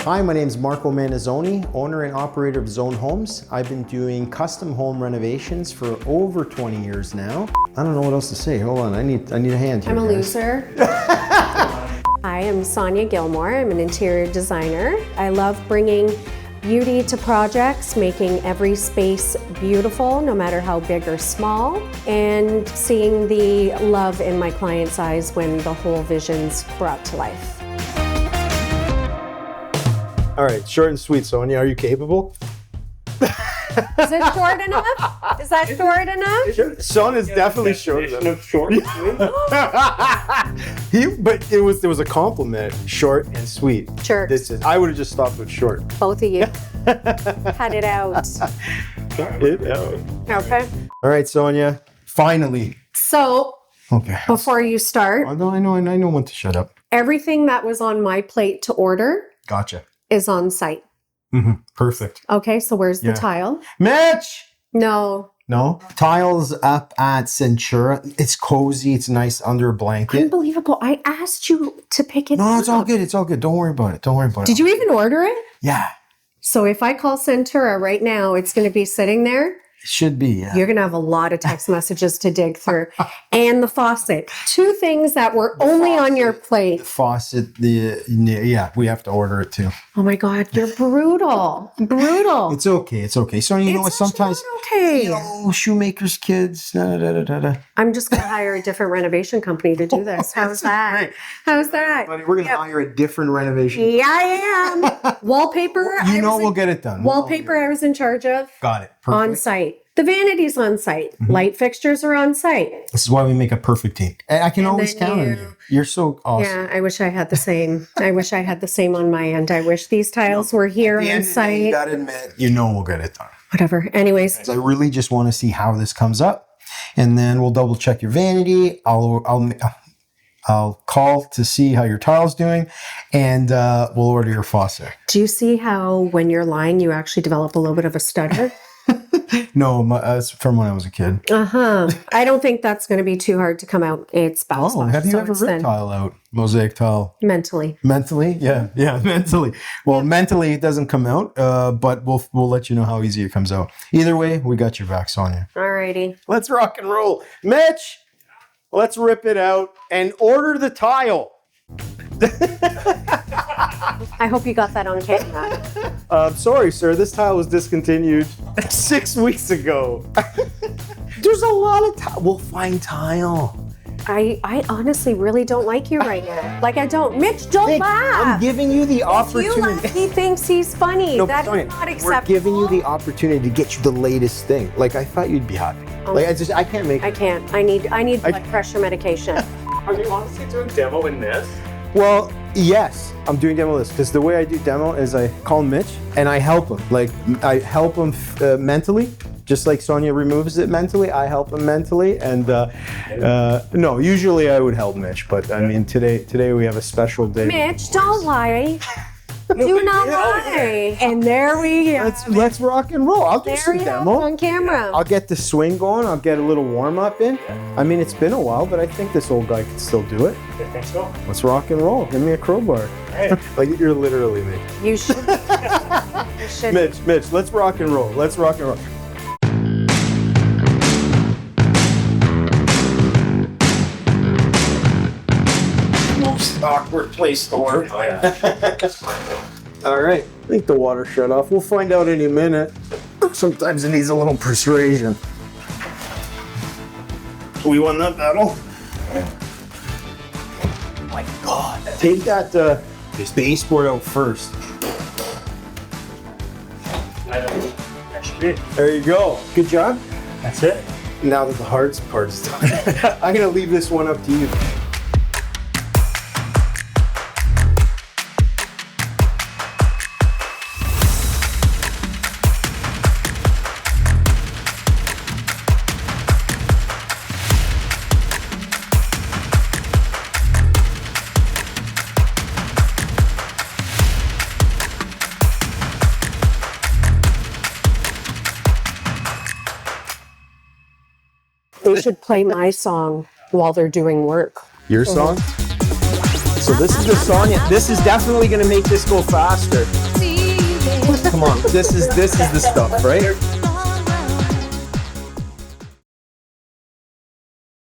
Hi, my name is Marco Manazzoni, owner and operator of Zzone Homes. I've been doing custom home renovations for over 20 years now. I don't know what else to say. Hold on, I need a hand here. I'm a guys. loser. Hi, I'm Sonya Gilmour. I'm an interior designer. I love bringing beauty to projects, making every space beautiful, no matter how big or small, and seeing the love in my clients' eyes when the whole vision's brought to life. All right, short and sweet, Sonya. Are you capable? Is it short enough? Is that short enough? Sonya's definitely short enough. Short. But it was a compliment, short and sweet. Sure. I would have just stopped with short. Both of you. Cut it out. Cut it out. Okay. All right, Sonya. Finally. So, Okay. before you start, I know when to shut up. everything that was on my plate to order Gotcha. is on site. Perfect. Okay, so where's the Yeah. tile? Mitch! No. No? Tiles up at Centura. It's cozy. It's nice under a blanket. Unbelievable. I asked you to pick it up. No, it's all good. It's all good. Don't worry about it. Don't worry about it. Did you even order it? Yeah. So if I call Centura right now, it's going to be sitting there. It should be, yeah. You're going to have a lot of text messages to dig through. And the faucet. Two things that were only on your plate. Faucet, yeah, we have to order it too. Oh my God, you're brutal. Brutal. It's okay. It's okay. So you know what? It's actually Sometimes, not okay. you know, shoemakers' kids. Da. I'm just going to hire a different renovation company to do this. How's that? Great. How's that? Buddy, we're going to hire a different renovation. Yeah, I am. Wallpaper. We'll get it done. Wallpaper I was in charge of. Got it. On Perfect. site. The vanity's on site. Light fixtures are on site. This is why we make a perfect team. And I can And always then count on you. You're so awesome. Yeah, I wish I had the same. I wish I had the same on my end. I wish these tiles were here At the on end of the day, you site. gotta admit, we'll get it done. Whatever. Anyways, I really just want to see how this comes up, and then we'll double check your vanity. I'll call to see how your tile's doing, and we'll order your faucet. do you see how when you're lying, you actually develop a little bit of a stutter? No, it's from when I was a kid. I don't think that's going to be too hard to come out. It's backsplash. Have you so ever it's ripped thin. tile out? Mosaic tile. Mentally. Mentally? Yeah, mentally. Well, mentally it doesn't come out, but we'll let you know how easy it comes out. Either way, we got your back, Sonya. Alrighty. Let's rock and roll. Mitch, let's rip it out and order the tile. I hope you got that on camera. Sorry, sir. This tile was discontinued 6 weeks ago. There's a lot of tile. We'll find tile. I honestly really don't like you right now. Like I don't. Mitch, don't I'm laugh. giving you the You opportunity. laugh, he thinks he's funny. That Sonya, is not we're acceptable. giving you the opportunity to get you the latest thing. Like, I thought you'd be happy. I can't make I can't. I need blood pressure medication. Are you honestly doing demo in this? Well, yes, I'm doing demo list because the way I do demo is I call Mitch and I help him. Like, I help him mentally, just like Sonya removes it mentally. I help him mentally, and no, usually I would help Mitch, but I mean today we have a special day. Mitch, don't lie. Do not lie. And there we go. Let's rock and roll. I'll do There some we have it demo. on camera. I'll get the swing going. I'll get a little warm up in. I mean, it's been a while, but I think this old guy can still do it. I think so. Let's rock and roll. Give me a crowbar. Right. Like, you're literally me. You should. You should. Mitch, let's rock and roll. Let's rock and roll. Most awkward place to work. Oh, yeah. All right. I think the water shut off. We'll find out any minute. Sometimes it needs a little persuasion. We won that battle. Oh my God. Take that baseboard out first. That should be it. There you go. Good job. That's it. Now that the hard part's done, I'm going to leave this one up to you. They should play my song while they're doing work. Your song? So this is the Sonya. This is definitely gonna make this go faster. Come on, this is the stuff, right?